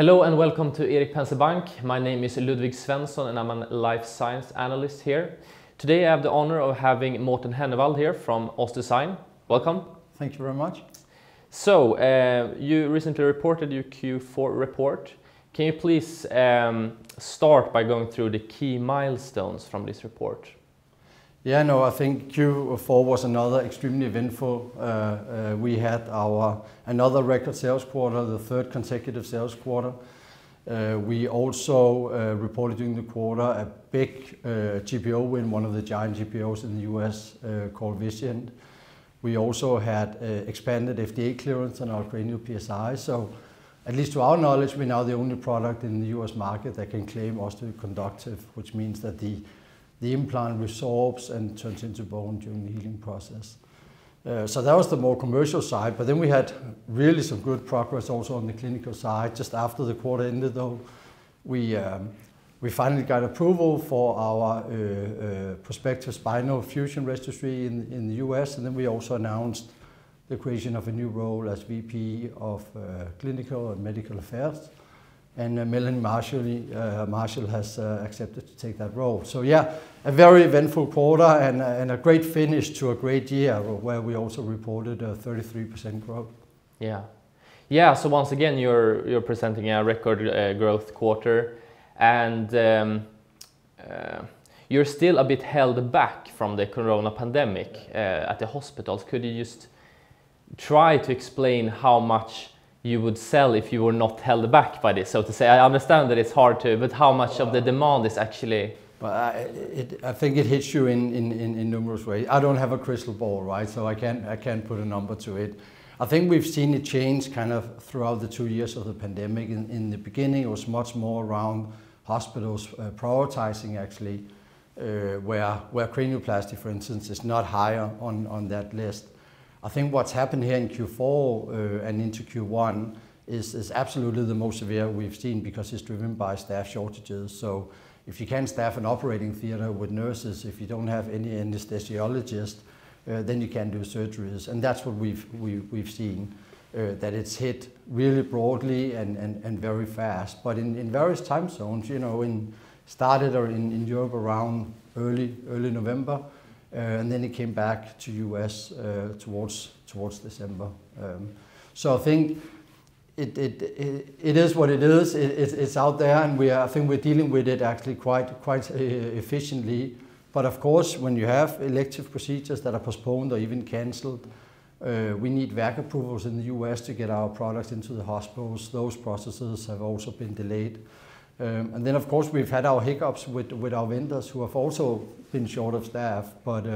Hello and welcome to Erik Bank. My name is Ludvig Svensson and I'm a life science analyst here. Today I have the honor of having Morten Henneveld here from OssDsign. Welcome. Thank you very much. So, you recently reported your Q4 report. Can you please start by going through the key milestones from this report? Yeah, no, I think Q4 was another extremely eventful. We had another record sales quarter, the third consecutive sales quarter. We also reported during the quarter a big GPO win, one of the giant GPOs in the US called Vizient. We also had expanded FDA clearance on our cranial PSI. So, at least to our knowledge, we're now the only product in the US market that can claim osteoconductive, which means that the implant resorbs and turns into bone during the healing process. So that was the more commercial side, but then we had really some good progress also on the clinical side. Just after the quarter ended though, we finally got approval for our prospective spinal fusion registry in the US, and then we also announced the creation of a new role as VP of Clinical and Medical Affairs. And Melanie Marshall has accepted to take that role. So yeah, a very eventful quarter and a great finish to a great year where we also reported a 33% growth. Yeah. So once again, you're presenting a record growth quarter, and you're still a bit held back from the corona pandemic at the hospitals. Could you just try to explain how much you would sell if you were not held back by this, so to say? I understand that it's hard to, but how much of the demand is actually... Well, I think it hits you in numerous ways. I don't have a crystal ball, right? So I can't put a number to it. I think we've seen it change kind of throughout the 2 years of the pandemic. In the beginning, it was much more around hospitals prioritizing actually, where cranioplasty, for instance, is not higher on that list. I think what's happened here in Q4 and into Q1 is absolutely the most severe we've seen, because it's driven by staff shortages. So if you can't staff an operating theater with nurses, if you don't have any anesthesiologist, then you can't do surgeries. And that's what we've seen, that it's hit really broadly and very fast. But in various time zones, you know, started in Europe around early November. And then it came back to US towards December. So I think it is what it is. It's out there, and I think we're dealing with it actually quite efficiently. But of course, when you have elective procedures that are postponed or even cancelled, we need VAC approvals in the US to get our products into the hospitals. Those processes have also been delayed. And then of course we've had our hiccups with our vendors, who have also been short of staff, but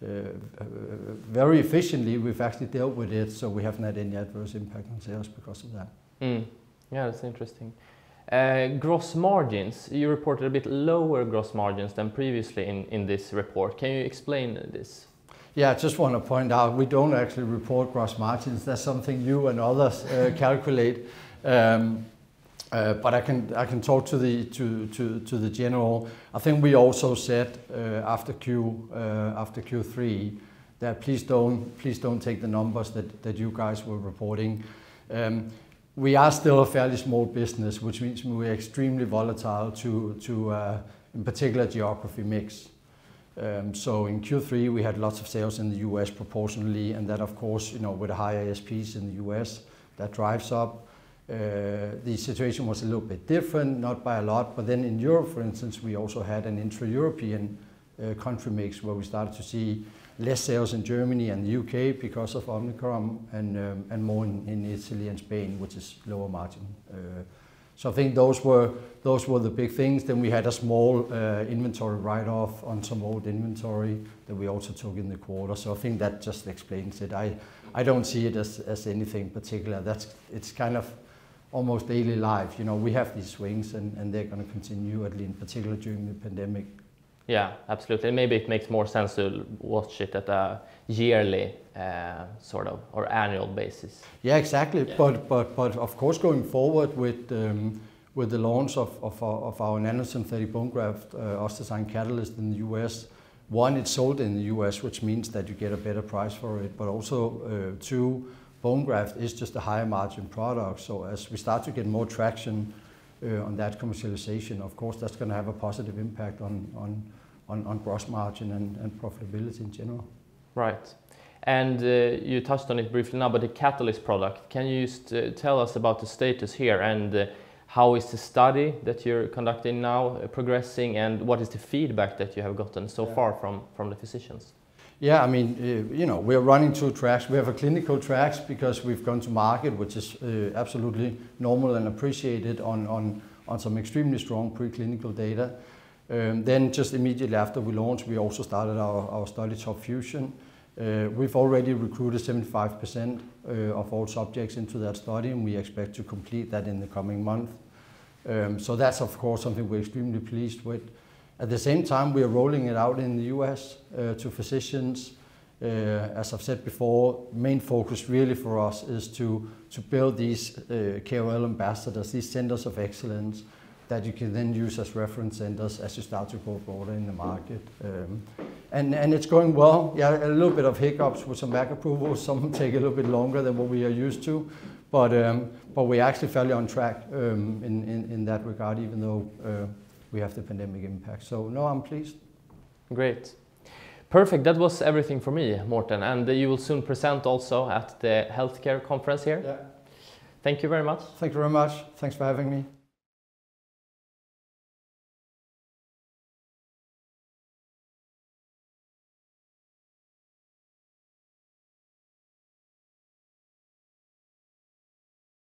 very efficiently we've actually dealt with it, so we haven't had any adverse impact on sales because of that. Yeah, that's interesting. Gross margins, you reported a bit lower gross margins than previously in this report. Can you explain this? Yeah, I just want to point out, we don't actually report gross margins. That's something you and others calculate. But I can talk to the general. I think we also said after Q3 that please don't take the numbers that you guys were reporting. We are still a fairly small business, which means we're extremely volatile to in particular geography mix. So in Q3 we had lots of sales in the US proportionally, and that of course, you know, with higher ASPs in the US, that drives up. The situation was a little bit different, not by a lot, but then in Europe, for instance, we also had an intra-European country mix where we started to see less sales in Germany and the UK because of Omicron, and more in Italy and Spain, which is lower margin. So I think those were the big things. Then we had a small inventory write-off on some old inventory that we also took in the quarter. So I think that just explains it. I don't see it as anything particular. It's kind of almost daily life. You know, we have these swings, and they're going to continue, at least in particular during the pandemic. Yeah, absolutely. Maybe it makes more sense to watch it at a yearly sort of or annual basis. Yeah, exactly. Yeah. But of course, going forward with the launch of our nanosynthetic bone graft OssDsign Catalyst in the US, one, it's sold in the US, which means that you get a better price for it. But also, two, bone graft is just a higher margin product. So as we start to get more traction on that commercialization, of course, that's going to have a positive impact on gross margin and profitability in general. Right. And you touched on it briefly now, but the Catalyst product, can you just tell us about the status here, and how is the study that you're conducting now progressing, and what is the feedback that you have gotten so far from the physicians? Yeah, I mean, you know, we're running 2 tracks. We have a clinical tracks because we've gone to market, which is absolutely normal and appreciated on some extremely strong preclinical data. Then just immediately after we launched, we also started our study Top Fusion. We've already recruited 75% of all subjects into that study, and we expect to complete that in the coming month. So that's of course something we're extremely pleased with. At the same time, we are rolling it out in the US to physicians. As I've said before, main focus really for us is to build these KOL ambassadors, these centers of excellence that you can then use as reference centers as you start to go broader in the market. And it's going well. Yeah, a little bit of hiccups with some back approvals. Some take a little bit longer than what we are used to, but we're actually fairly on track in that regard, even though we have the pandemic impact. So no, I'm pleased. Great. Perfect. That was everything for me, Morten. And you will soon present also at the healthcare conference here. Yeah. Thank you very much. Thank you very much. Thanks for having me.